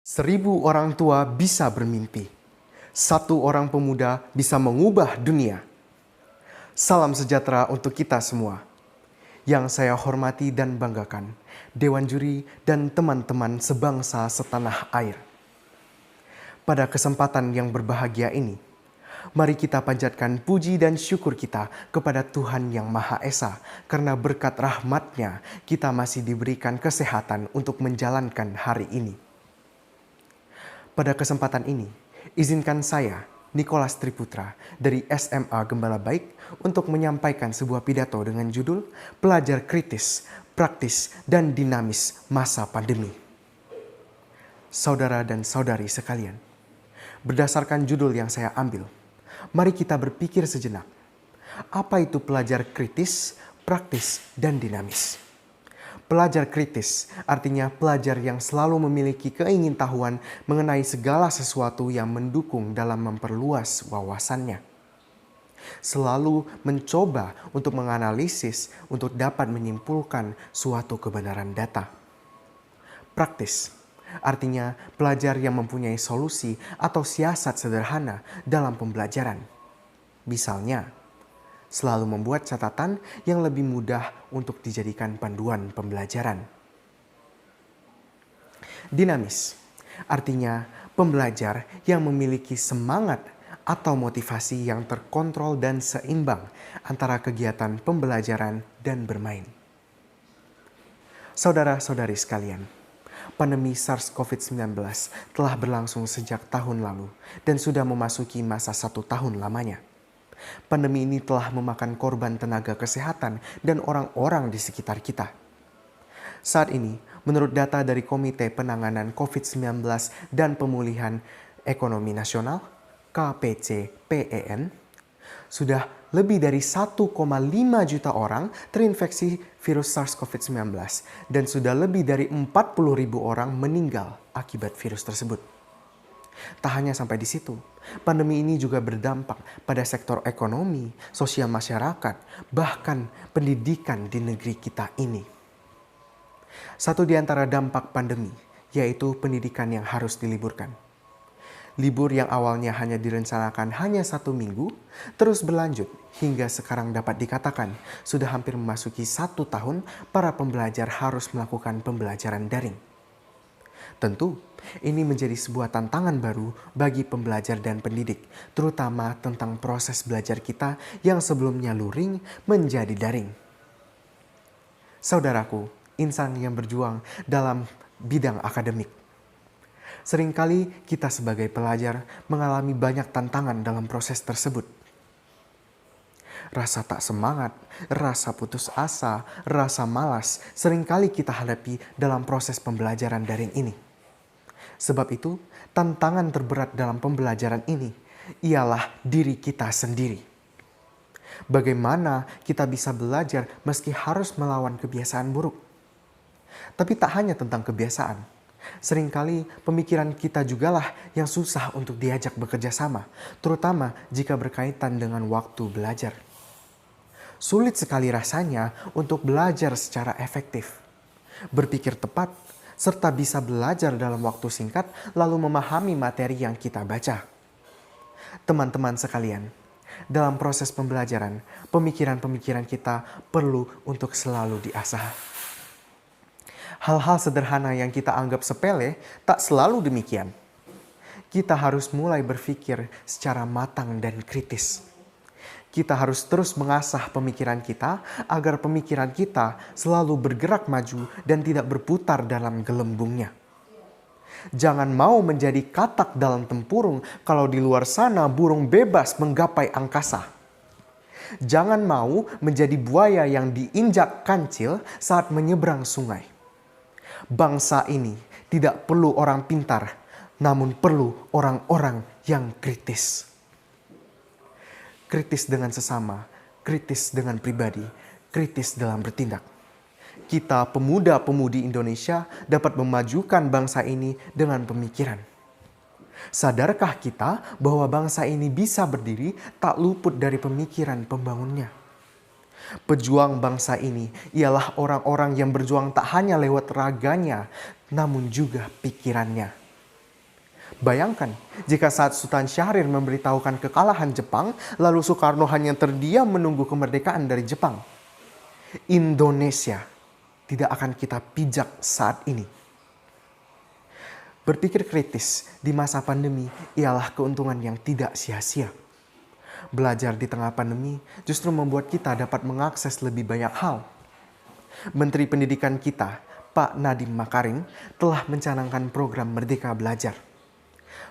Seribu orang tua bisa bermimpi. Satu orang pemuda bisa mengubah dunia. Salam sejahtera untuk kita semua. Yang saya hormati dan banggakan, Dewan Juri dan teman-teman sebangsa setanah air. Pada kesempatan yang berbahagia ini, mari kita panjatkan puji dan syukur kita kepada Tuhan Yang Maha Esa karena berkat rahmat-Nya kita masih diberikan kesehatan untuk menjalankan hari ini. Pada kesempatan ini, izinkan saya, Nicholas Triputra dari SMA Gembala Baik untuk menyampaikan sebuah pidato dengan judul Pelajar Kritis, Praktis, dan Dinamis Masa Pandemi. Saudara dan saudari sekalian, berdasarkan judul yang saya ambil, mari kita berpikir sejenak. Apa itu pelajar kritis, praktis, dan dinamis? Pelajar kritis artinya pelajar yang selalu memiliki keingintahuan mengenai segala sesuatu yang mendukung dalam memperluas wawasannya. Selalu mencoba untuk menganalisis untuk dapat menyimpulkan suatu kebenaran data. Praktis artinya pelajar yang mempunyai solusi atau siasat sederhana dalam pembelajaran. Misalnya, selalu membuat catatan yang lebih mudah untuk dijadikan panduan pembelajaran. Dinamis artinya pembelajar yang memiliki semangat atau motivasi yang terkontrol dan seimbang antara kegiatan pembelajaran dan bermain. Saudara-saudari sekalian, pandemi SARS-CoV-19 telah berlangsung sejak tahun lalu dan sudah memasuki masa 1 tahun lamanya. Pandemi ini telah memakan korban tenaga kesehatan dan orang-orang di sekitar kita. Saat ini, menurut data dari Komite Penanganan COVID-19 dan Pemulihan Ekonomi Nasional, KPCPEN, sudah lebih dari 1,5 juta orang terinfeksi virus SARS-CoV-19 dan sudah lebih dari 40.000 orang meninggal akibat virus tersebut. Tak hanya sampai di situ, pandemi ini juga berdampak pada sektor ekonomi, sosial masyarakat, bahkan pendidikan di negeri kita ini. Satu di antara dampak pandemi, yaitu pendidikan yang harus diliburkan. Libur yang awalnya hanya direncanakan hanya 1 minggu, terus berlanjut hingga sekarang dapat dikatakan sudah hampir memasuki 1 tahun para pembelajar harus melakukan pembelajaran daring. Tentu, ini menjadi sebuah tantangan baru bagi pembelajar dan pendidik, terutama tentang proses belajar kita yang sebelumnya luring menjadi daring. Saudaraku, insan yang berjuang dalam bidang akademik. Seringkali kita sebagai pelajar mengalami banyak tantangan dalam proses tersebut. Rasa tak semangat, rasa putus asa, rasa malas seringkali kita hadapi dalam proses pembelajaran daring ini. Sebab itu, tantangan terberat dalam pembelajaran ini ialah diri kita sendiri. Bagaimana kita bisa belajar meski harus melawan kebiasaan buruk? Tapi tak hanya tentang kebiasaan. Seringkali pemikiran kita jugalah yang susah untuk diajak bekerja sama, terutama jika berkaitan dengan waktu belajar. Sulit sekali rasanya untuk belajar secara efektif, berpikir tepat, serta bisa belajar dalam waktu singkat lalu memahami materi yang kita baca. Teman-teman sekalian, dalam proses pembelajaran, pemikiran-pemikiran kita perlu untuk selalu diasah. Hal-hal sederhana yang kita anggap sepele tak selalu demikian. Kita harus mulai berpikir secara matang dan kritis. Kita harus terus mengasah pemikiran kita agar pemikiran kita selalu bergerak maju dan tidak berputar dalam gelembungnya. Jangan mau menjadi katak dalam tempurung kalau di luar sana burung bebas menggapai angkasa. Jangan mau menjadi buaya yang diinjak kancil saat menyeberang sungai. Bangsa ini tidak perlu orang pintar, namun perlu orang-orang yang kritis. Kritis dengan sesama, kritis dengan pribadi, kritis dalam bertindak. Kita pemuda-pemudi Indonesia dapat memajukan bangsa ini dengan pemikiran. Sadarkah kita bahwa bangsa ini bisa berdiri tak luput dari pemikiran pembangunnya? Pejuang bangsa ini ialah orang-orang yang berjuang tak hanya lewat raganya, namun juga pikirannya. Bayangkan, jika saat Sultan Syahrir memberitahukan kekalahan Jepang, lalu Soekarno hanya terdiam menunggu kemerdekaan dari Jepang. Indonesia tidak akan kita pijak saat ini. Berpikir kritis di masa pandemi ialah keuntungan yang tidak sia-sia. Belajar di tengah pandemi justru membuat kita dapat mengakses lebih banyak hal. Menteri Pendidikan kita, Pak Nadiem Makarim, telah mencanangkan program Merdeka Belajar.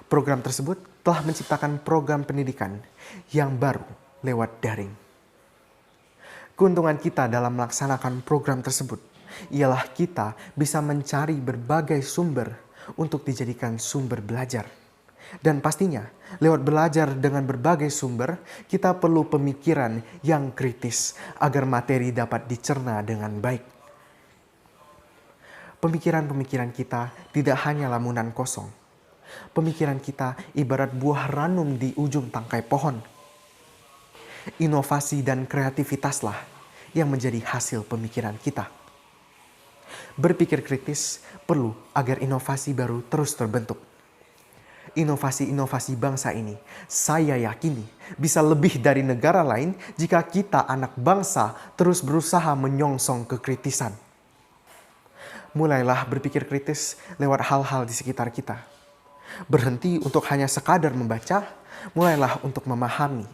Program tersebut telah menciptakan program pendidikan yang baru lewat daring. Keuntungan kita dalam melaksanakan program tersebut ialah kita bisa mencari berbagai sumber untuk dijadikan sumber belajar. Dan pastinya, lewat belajar dengan berbagai sumber, kita perlu pemikiran yang kritis agar materi dapat dicerna dengan baik. Pemikiran-pemikiran kita tidak hanya lamunan kosong. Pemikiran kita ibarat buah ranum di ujung tangkai pohon. Inovasi dan kreativitaslah yang menjadi hasil pemikiran kita. Berpikir kritis perlu agar inovasi baru terus terbentuk. Inovasi-inovasi bangsa ini, saya yakini, bisa lebih dari negara lain jika kita anak bangsa terus berusaha menyongsong kekritisan. Mulailah berpikir kritis lewat hal-hal di sekitar kita. Berhenti untuk hanya sekadar membaca, mulailah untuk memahami.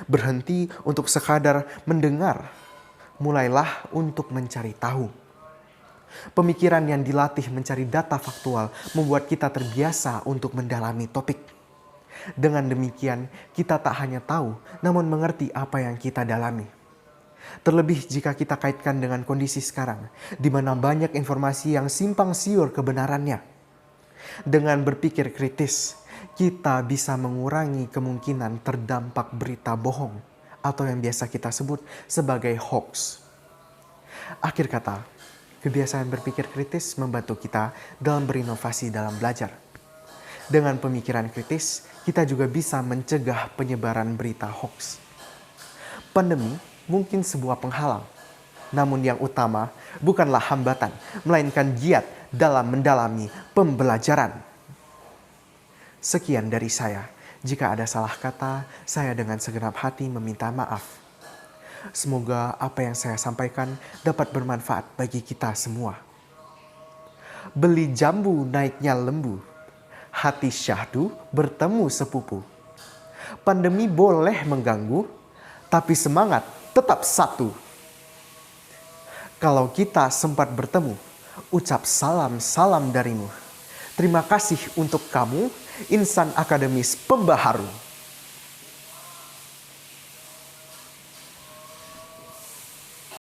Berhenti untuk sekadar mendengar, mulailah untuk mencari tahu. Pemikiran yang dilatih mencari data faktual membuat kita terbiasa untuk mendalami topik. Dengan demikian, kita tak hanya tahu, namun mengerti apa yang kita dalami. Terlebih jika kita kaitkan dengan kondisi sekarang, di mana banyak informasi yang simpang siur kebenarannya. Dengan berpikir kritis, kita bisa mengurangi kemungkinan terdampak berita bohong atau yang biasa kita sebut sebagai hoax. Akhir kata, kebiasaan berpikir kritis membantu kita dalam berinovasi dalam belajar. Dengan pemikiran kritis, kita juga bisa mencegah penyebaran berita hoax. Pandemi mungkin sebuah penghalang, namun yang utama bukanlah hambatan, melainkan giat dalam mendalami pembelajaran. Sekian dari saya. Jika ada salah kata, saya dengan segenap hati meminta maaf. Semoga apa yang saya sampaikan dapat bermanfaat bagi kita semua. Beli jambu naiknya lembu, hati syahdu bertemu sepupu. Pandemi boleh mengganggu, tapi semangat tetap satu. Kalau kita sempat bertemu, ucap salam darimu. Terima kasih untuk kamu, insan akademis pembaharu.